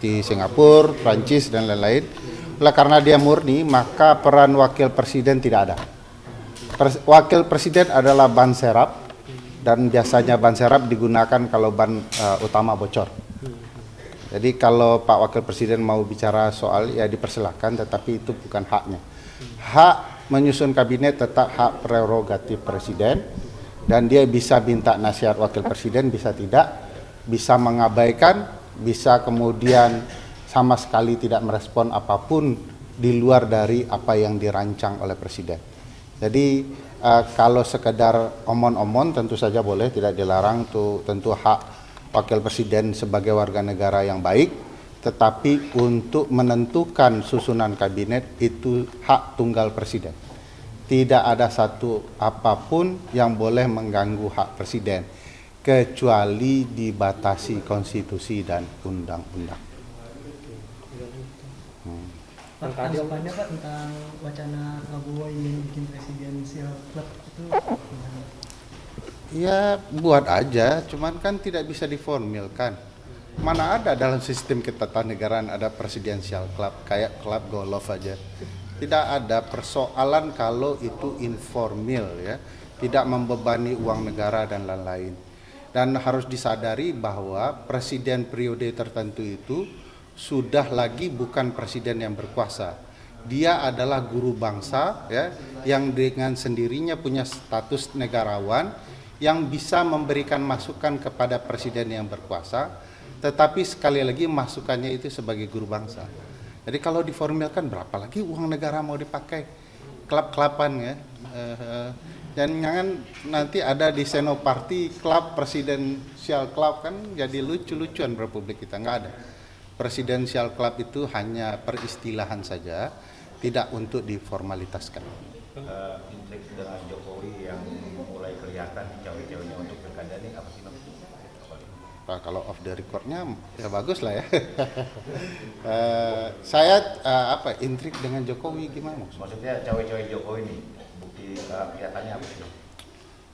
seperti Singapura, Prancis dan lain-lain. Oleh karena dia murni, maka peran wakil presiden tidak ada. Wakil presiden adalah ban serap, dan biasanya ban serap digunakan kalau ban utama bocor. Jadi kalau Pak Wakil Presiden mau bicara soal ya dipersilahkan, tetapi itu bukan haknya. Hak menyusun kabinet tetap hak prerogatif presiden, dan dia bisa minta nasihat Wakil Presiden, bisa tidak, bisa mengabaikan, bisa kemudian sama sekali tidak merespon apapun di luar dari apa yang dirancang oleh Presiden. Jadi kalau sekedar omon-omon tentu saja boleh, tidak dilarang, itu tentu hak Wakil Presiden sebagai warga negara yang baik, tetapi untuk menentukan susunan kabinet itu hak tunggal Presiden. Tidak ada satu apapun yang boleh mengganggu hak Presiden, kecuali dibatasi konstitusi dan undang-undang. Tanggapannya Pak tentang wacana Prabowo ingin bikin presidensial club itu gimana? Ya buat aja, cuman kan tidak bisa diformilkan. Mana ada dalam sistem ketatanegaraan ada presidensial club, kayak klub golf aja. Tidak ada persoalan kalau itu informal ya, tidak membebani uang negara dan lain-lain. Dan harus disadari bahwa presiden periode tertentu itu sudah lagi bukan presiden yang berkuasa. Dia adalah guru bangsa ya, yang dengan sendirinya punya status negarawan, yang bisa memberikan masukan kepada presiden yang berkuasa, tetapi sekali lagi masukannya itu sebagai guru bangsa. Jadi kalau diformilkan berapa lagi uang negara mau dipakai? Klub-klapan ya. Dan jangan nanti ada di Senoparty klub presidensial club, kan jadi lucu-lucuan Republik kita, nggak ada. Presidensial club itu hanya peristilahan saja, tidak untuk diformalitaskan. Intrik dengan Jokowi yang mulai kelihatan cawe-cawenya untuk pilkada ini apa sih Bang? Nah, kalau off the recordnya ya bagus lah ya. Saya intrik dengan Jokowi gimana? Maksudnya cawe-cawe Jokowi ini bukti kelihatannya apa sih?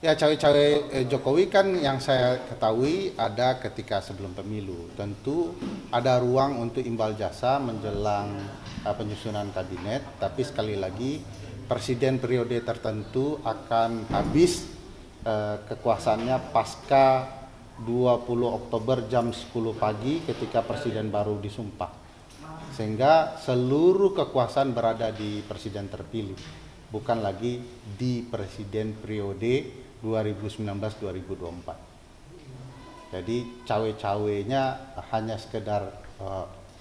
Ya cawe-cawe Jokowi kan yang saya ketahui ada ketika sebelum pemilu. Tentu ada ruang untuk imbal jasa menjelang penyusunan kabinet, tapi sekali lagi presiden periode tertentu akan habis kekuasaannya pasca 20 Oktober jam 10 pagi ketika presiden baru disumpah. Sehingga seluruh kekuasaan berada di presiden terpilih, bukan lagi di presiden periode 2019-2024. Jadi cawe-cawenya hanya sekedar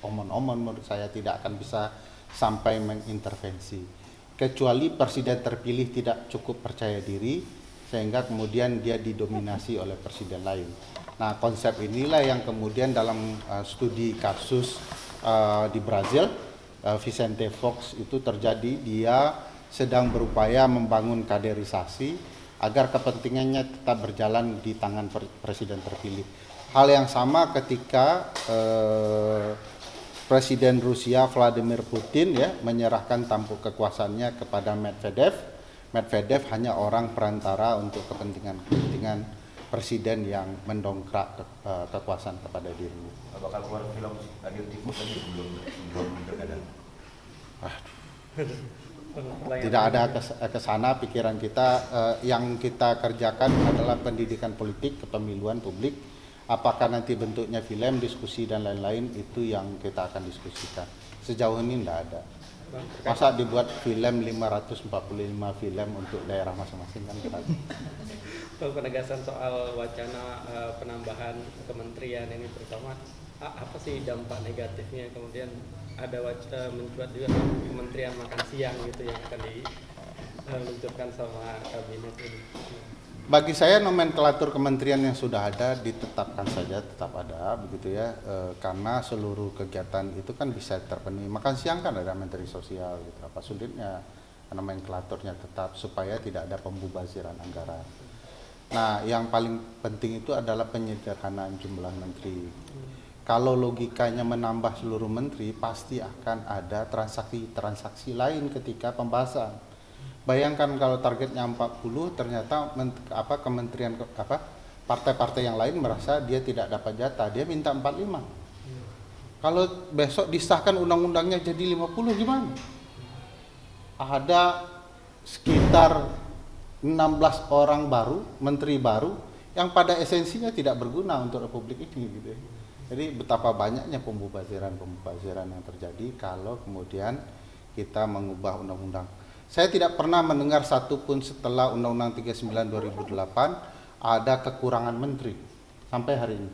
omon-omon, menurut saya tidak akan bisa sampai mengintervensi. Kecuali presiden terpilih tidak cukup percaya diri, sehingga kemudian dia didominasi oleh presiden lain. Nah, konsep inilah yang kemudian dalam studi kasus di Brazil, Vicente Fox itu terjadi. Dia sedang berupaya membangun kaderisasi agar kepentingannya tetap berjalan di tangan presiden terpilih. Hal yang sama ketika Presiden Rusia Vladimir Putin ya menyerahkan tampuk kekuasaannya kepada Medvedev. Medvedev hanya orang perantara untuk kepentingan presiden yang mendongkrak kekuasaan kepada dirinya. Bakal keluar film Adil Tikus ini belum pilkada. Tidak ada ke sana pikiran kita. Yang kita kerjakan adalah pendidikan politik, kepemiluan publik. Apakah nanti bentuknya film, diskusi dan lain-lain, itu yang kita akan diskusikan. Sejauh ini tidak ada. Masa dibuat film 545 film untuk daerah masing-masing kan kita. Penegasan soal wacana penambahan kementerian ini terutama apa sih dampak negatifnya? Kemudian ada mencuat juga kementerian makan siang gitu yang akan diluncurkan sama kabinet ini. Bagi saya nomenklatur kementerian yang sudah ada ditetapkan saja, tetap ada begitu ya, karena seluruh kegiatan itu kan bisa terpenuhi. Makan siang kan ada menteri sosial gitu, apa sulitnya nomenklaturnya tetap supaya tidak ada pembubaziran anggaran. Nah, yang paling penting itu adalah penyederhanaan jumlah menteri. Kalau logikanya menambah seluruh menteri, pasti akan ada transaksi lain ketika pembahasan. Bayangkan kalau targetnya 40, ternyata kementerian partai-partai yang lain merasa dia tidak dapat jatah, dia minta 45. Kalau besok disahkan undang-undangnya jadi 50 gimana? Ada sekitar 16 orang baru, menteri baru yang pada esensinya tidak berguna untuk republik ini gitu ya. Jadi betapa banyaknya pembubaziran yang terjadi kalau kemudian kita mengubah undang-undang. Saya tidak pernah mendengar satupun setelah Undang-Undang 39 2008 ada kekurangan menteri sampai hari ini.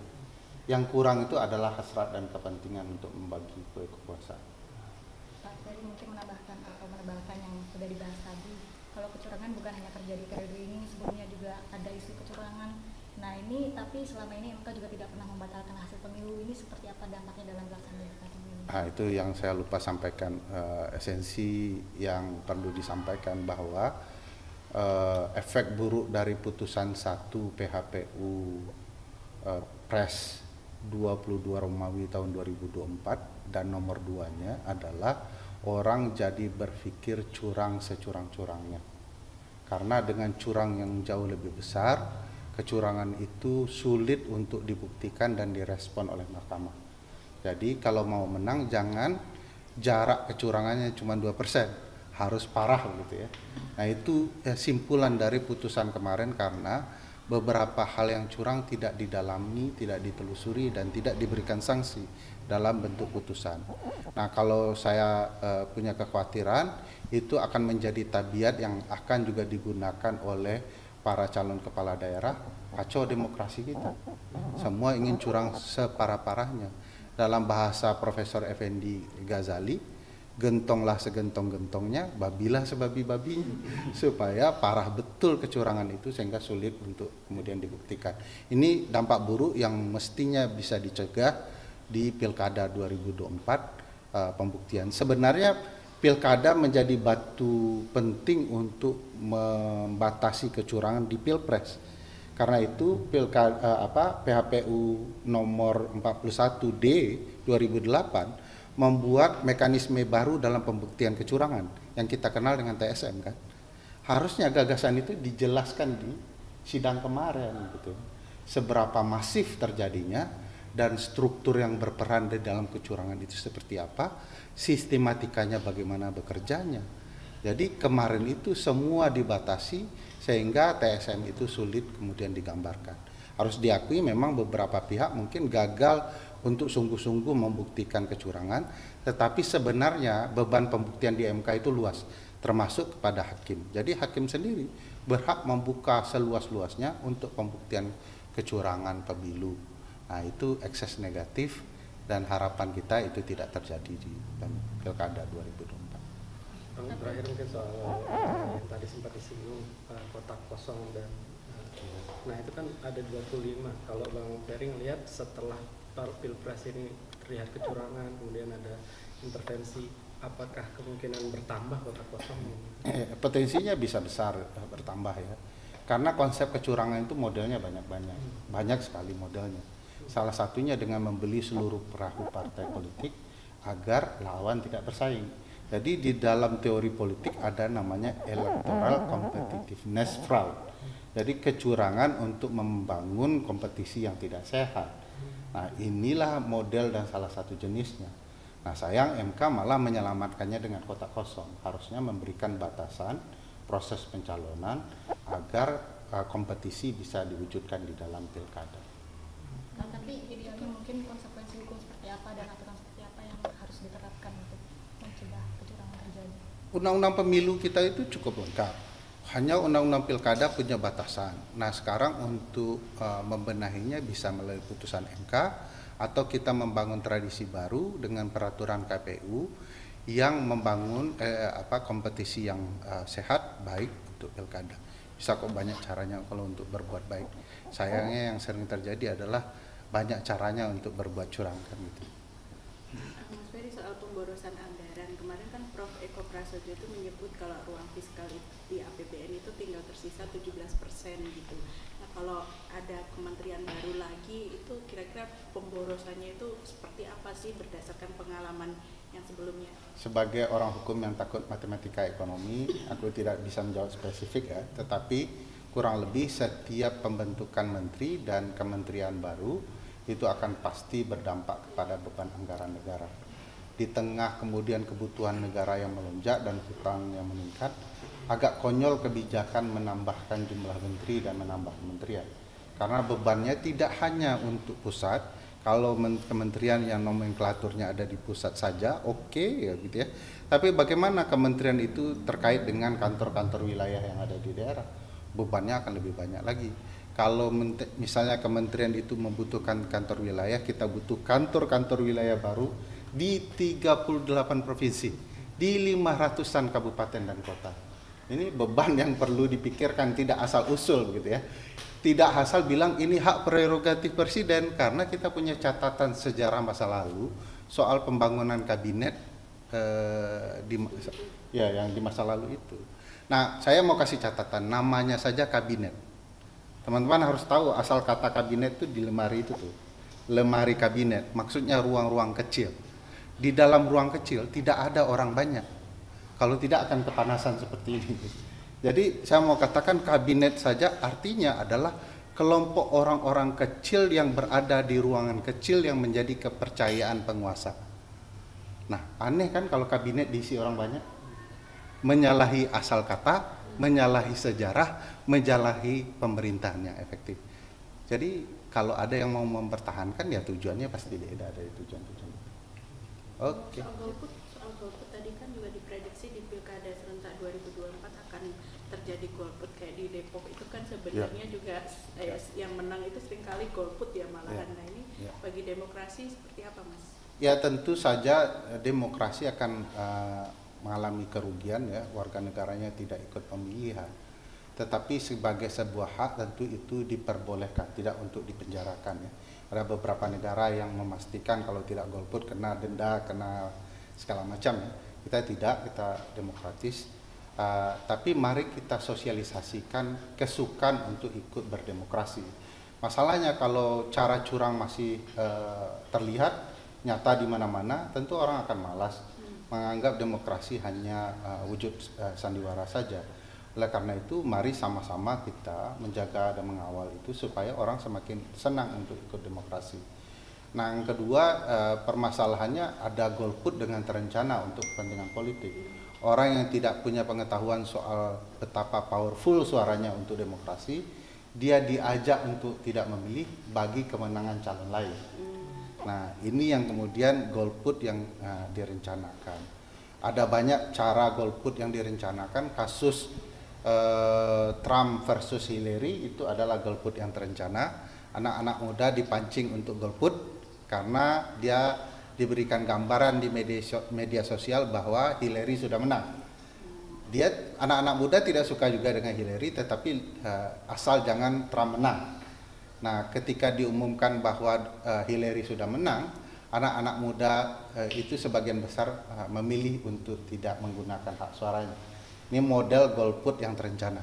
Yang kurang itu adalah hasrat dan kepentingan untuk membagi kekuasaan. Pak Ferry mungkin menambahkan yang sudah dibahas tadi. Kalau kecurangan bukan hanya terjadi periode ini, sebelumnya juga ada isu kecurangan. Nah ini, tapi selama ini MK juga tidak pernah membatalkan hasil pemilu. Ini seperti apa dampaknya dalam pelaksanaan pemilu? Nah itu yang saya lupa sampaikan, esensi yang perlu disampaikan bahwa efek buruk dari putusan 1 PHPU Pres 22 Romawi tahun 2024 dan nomor 2-nya adalah orang jadi berpikir curang securang-curangnya. Karena dengan curang yang jauh lebih besar, kecurangan itu sulit untuk dibuktikan dan direspon oleh mahkamah. Jadi kalau mau menang jangan jarak kecurangannya cuma 2%, harus parah gitu ya. Nah itu simpulan dari putusan kemarin karena beberapa hal yang curang tidak didalami, tidak ditelusuri dan tidak diberikan sanksi dalam bentuk putusan. Nah kalau saya punya kekhawatiran itu akan menjadi tabiat yang akan juga digunakan oleh para calon kepala daerah, kacau demokrasi kita. Semua ingin curang separah-parahnya. Dalam bahasa Profesor Effendi Ghazali, gentonglah segentong-gentongnya, babilah sebabi-babinya, supaya parah betul kecurangan itu sehingga sulit untuk kemudian dibuktikan. Ini dampak buruk yang mestinya bisa dicegah di Pilkada 2024 pembuktian. Sebenarnya Pilkada menjadi batu penting untuk membatasi kecurangan di Pilpres. Karena itu PHPU nomor 41D 2008 membuat mekanisme baru dalam pembuktian kecurangan yang kita kenal dengan TSM kan. Harusnya gagasan itu dijelaskan di sidang kemarin gitu. Seberapa masif terjadinya dan struktur yang berperan di dalam kecurangan itu seperti apa, sistematikanya bagaimana bekerjanya. Jadi kemarin itu semua dibatasi sehingga TSM itu sulit kemudian digambarkan. Harus diakui memang beberapa pihak mungkin gagal untuk sungguh-sungguh membuktikan kecurangan, tetapi sebenarnya beban pembuktian di MK itu luas, termasuk kepada hakim. Jadi hakim sendiri berhak membuka seluas-luasnya untuk pembuktian kecurangan pemilu. Nah itu ekses negatif dan harapan kita itu tidak terjadi di Pilkada 2024. Terakhir mungkin soal yang tadi sempat disinggung kotak kosong dan nah itu kan ada 25. Kalau Bang Ferry lihat setelah Pilpres ini terlihat kecurangan, kemudian ada intervensi, apakah kemungkinan bertambah kotak kosong? Potensinya bisa besar bertambah ya, karena konsep kecurangan itu modelnya banyak sekali modelnya. Salah satunya dengan membeli seluruh perahu partai politik agar lawan tidak bersaing. Jadi di dalam teori politik ada namanya electoral competitiveness fraud. Jadi kecurangan untuk membangun kompetisi yang tidak sehat. Nah inilah model dan salah satu jenisnya. Nah sayang MK malah menyelamatkannya dengan kotak kosong. Harusnya memberikan batasan proses pencalonan agar kompetisi bisa diwujudkan di dalam pilkada. Nah, tapi idealnya mungkin konsekuensi hukum seperti apa dan aturan seperti apa yang harus diterapkan untuk mencegah kecurangan terjadi? Undang-undang pemilu kita itu cukup lengkap. Hanya undang-undang pilkada punya batasan. Nah sekarang untuk membenahinya bisa melalui putusan MK atau kita membangun tradisi baru dengan peraturan KPU yang membangun kompetisi yang sehat baik untuk pilkada. Bisa kok banyak caranya kalau untuk berbuat baik. Sayangnya yang sering terjadi adalah banyak caranya untuk berbuat curang kan gitu. Mas Ferry, soal pemborosan anggaran kemarin kan Prof. Eko Prasetyo itu menyebut kalau ruang fiskal di APBN itu tinggal tersisa 17% gitu. Nah kalau ada kementerian baru lagi itu kira-kira pemborosannya itu seperti apa sih berdasarkan pengalaman yang sebelumnya? Sebagai orang hukum yang takut matematika ekonomi, aku tidak bisa menjawab spesifik ya, tetapi kurang lebih setiap pembentukan menteri dan kementerian baru itu akan pasti berdampak kepada beban anggaran negara. Di tengah kemudian kebutuhan negara yang melonjak dan hutang yang meningkat, agak konyol kebijakan menambahkan jumlah menteri dan menambah kementerian. Karena bebannya tidak hanya untuk pusat. Kalau kementerian yang nomenklaturnya ada di pusat saja, oke, ya gitu ya. Tapi bagaimana kementerian itu terkait dengan kantor-kantor wilayah yang ada di daerah? Bebannya akan lebih banyak lagi. Kalau misalnya kementerian itu membutuhkan kantor wilayah, kita butuh kantor-kantor wilayah baru di 38 provinsi, di 500-an kabupaten dan kota. Ini beban yang perlu dipikirkan, tidak asal usul begitu ya. Tidak asal bilang ini hak prerogatif presiden, karena kita punya catatan sejarah masa lalu soal pembangunan kabinet yang di masa lalu itu. Nah, saya mau kasih catatan, namanya saja kabinet. Teman-teman harus tahu asal kata kabinet itu di lemari itu tuh. Lemari kabinet, maksudnya ruang-ruang kecil. Di dalam ruang kecil tidak ada orang banyak. Kalau tidak akan kepanasan seperti ini. Jadi saya mau katakan kabinet saja artinya adalah kelompok orang-orang kecil yang berada di ruangan kecil yang menjadi kepercayaan penguasa. Nah, aneh kan kalau kabinet diisi orang banyak? Menyalahi asal kata, menyalahi sejarah, menyalahi pemerintahan yang efektif. Jadi kalau ada yang mau mempertahankan ya tujuannya pasti beda dari tujuan-tujuan. Oke. Soal golput tadi kan juga diprediksi di Pilkada serentak 2024 akan terjadi golput kayak di Depok itu kan sebenarnya juga yang menang itu seringkali golput ya malahan. Nah ini bagi demokrasi seperti apa, Mas? Ya tentu saja demokrasi akan mengalami kerugian ya, warga negaranya tidak ikut pemilihan. Tetapi sebagai sebuah hak tentu itu diperbolehkan, tidak untuk dipenjarakan ya. Ada beberapa negara yang memastikan kalau tidak golput kena denda, kena segala macam ya. Kita tidak, kita demokratis. Tapi mari kita sosialisasikan kesukaan untuk ikut berdemokrasi. Masalahnya kalau cara curang masih terlihat nyata di mana-mana, tentu orang akan malas menganggap demokrasi hanya wujud sandiwara saja. Oleh karena itu, mari sama-sama kita menjaga dan mengawal itu supaya orang semakin senang untuk ikut demokrasi. Nah, yang kedua, permasalahannya ada golput dengan terencana untuk kepentingan politik. Orang yang tidak punya pengetahuan soal betapa powerful suaranya untuk demokrasi, dia diajak untuk tidak memilih bagi kemenangan calon lain. Nah, ini yang kemudian golput yang direncanakan. Ada banyak cara golput yang direncanakan. Kasus Trump versus Hillary itu adalah golput yang terencana. Anak-anak muda dipancing untuk golput karena dia diberikan gambaran di media sosial bahwa Hillary sudah menang. Dia anak-anak muda tidak suka juga dengan Hillary, tetapi asal jangan Trump menang. Nah, ketika diumumkan bahwa Hillary sudah menang, anak-anak muda itu sebagian besar memilih untuk tidak menggunakan hak suaranya. Ini model golput yang terencana.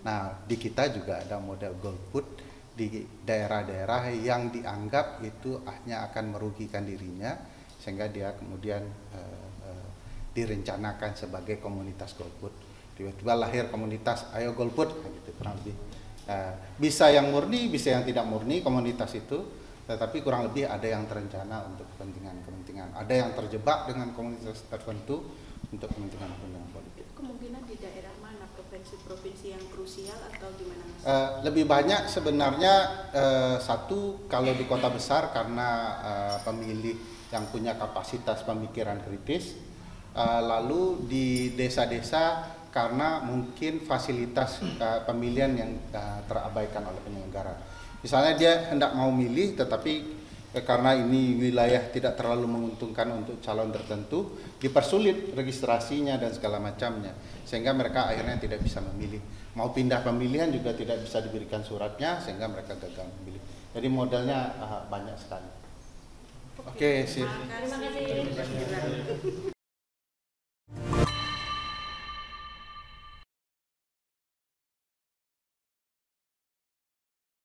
Nah, di kita juga ada model golput di daerah-daerah yang dianggap itu hanya akan merugikan dirinya, sehingga dia kemudian direncanakan sebagai komunitas golput. Tiba-tiba lahir komunitas, ayo golput, gitu kurang lebih. Bisa yang murni, bisa yang tidak murni komunitas itu, tetapi kurang lebih ada yang terencana untuk kepentingan-kepentingan. Ada yang terjebak dengan komunitas tertentu untuk kepentingan-kepentingan politik. Kemungkinan di daerah mana, provinsi-provinsi yang krusial atau gimana, Mas? Lebih banyak sebenarnya satu kalau di kota besar karena pemilih yang punya kapasitas pemikiran kritis, lalu di desa-desa karena mungkin fasilitas pemilihan yang terabaikan oleh penyelenggara. Misalnya dia hendak mau milih tetapi karena ini wilayah tidak terlalu menguntungkan untuk calon tertentu, dipersulit registrasinya dan segala macamnya, sehingga mereka akhirnya tidak bisa memilih. Mau pindah pemilihan juga tidak bisa diberikan suratnya, sehingga mereka gagal memilih. Jadi modelnya banyak sekali. Oke, sip. Terima kasih.